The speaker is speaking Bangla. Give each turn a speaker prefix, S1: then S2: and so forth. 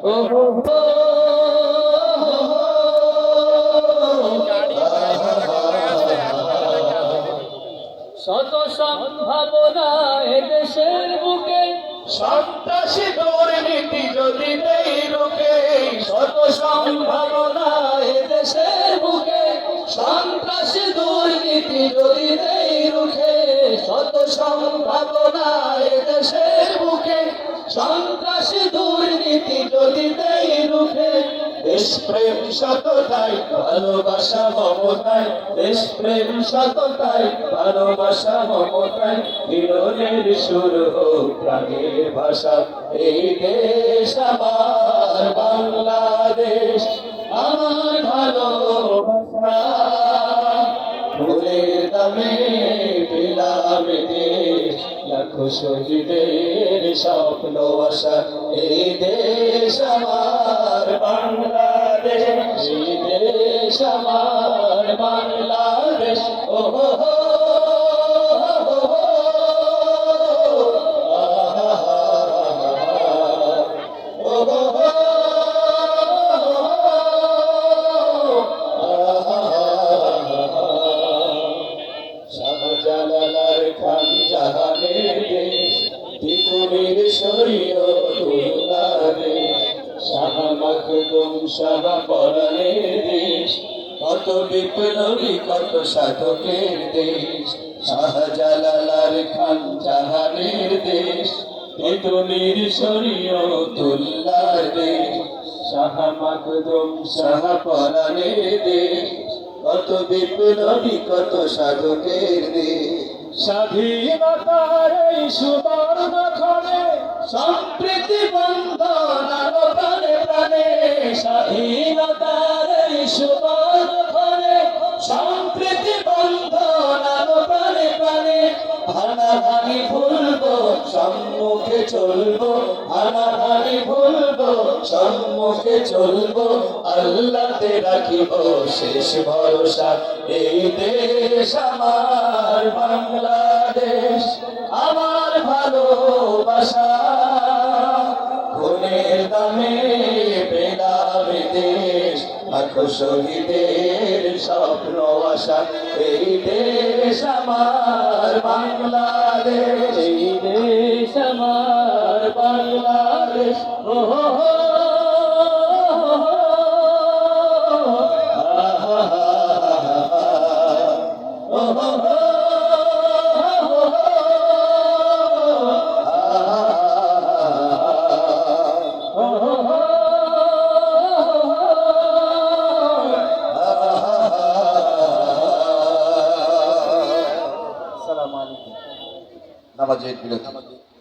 S1: ও হো হো শত সম্ভাবনা এদেশের বুকে,
S2: সন্ত্রাসী দুর্নীতি যদি নেই রুখে,
S1: শত সম্ভাবনা এদেশের বুকে, সন্ত্রাসী দুর্নীতি যদি নেই রুখে, শত সম্ভাবনা এদেশের বুকে, সন্ত্রাসী দুর্নীতি যদি নেই রুখে,
S2: দেশপ্রেম সততাই ভালোবাসা মমতায়,
S1: দেশপ্রেম সততাই ভালোবাসা মমতায়,
S2: মিলনের সুর হোক প্রাণের ভাষা। এই দেশ আমার বাংলাদেশ,
S1: আমার ভালোবাসা,
S2: ফুলের দামে পেলাম দেশ, লাখো শহীদের স্বপ্ন আশা। এই দেশ আমার বাংলাদেশ,
S1: এই দেশ আমার বাংলাদেশ। ও হো হো
S2: শাহজালাল খান জাহানের দেশ, তিতুমির শরীয়তুল্লাহ দেশ, শাহ মাখদুম শাহ পরাণের দেশ, কত বিপ্লবী কত সাধকের দেশ। শাহজালাল খান জাহানের দেশ, তিতুমির শরীয়তুল্লাহ দেশ, শাহ মাখদুম শাহ পরাণের দেশ, কত বিপ্লবী কত সাধকের দেশ।
S1: স্বাধীনতার এই সুবর্ণ ক্ষণে, সম্প্রীতি বন্ধন আলো প্রাণে প্রাণে, স্বাধীনতার এই সুবর্ণ ক্ষণে, সম্প্রীতি বন্ধন আলো প্রাণে প্রাণে, হানাহানি ভুলবো সম্মুখে চলবো, হানাহানি ভুলবো
S2: সম্মুখে চলবো, আল্লাহতে রাখিব শেষ ভরসা। এই দেশ আমার বাংলাদেশ,
S1: আমার ভালোবাসা,
S2: খুনের দামে পেলাম দেশ, লাখো শহীদের স্বপ্ন আশা। এই দেশ আমার বাংলাদেশ,
S1: এই দেশ আমার বাংলাদেশ। ও হো হো
S2: নামাজের বিরতি।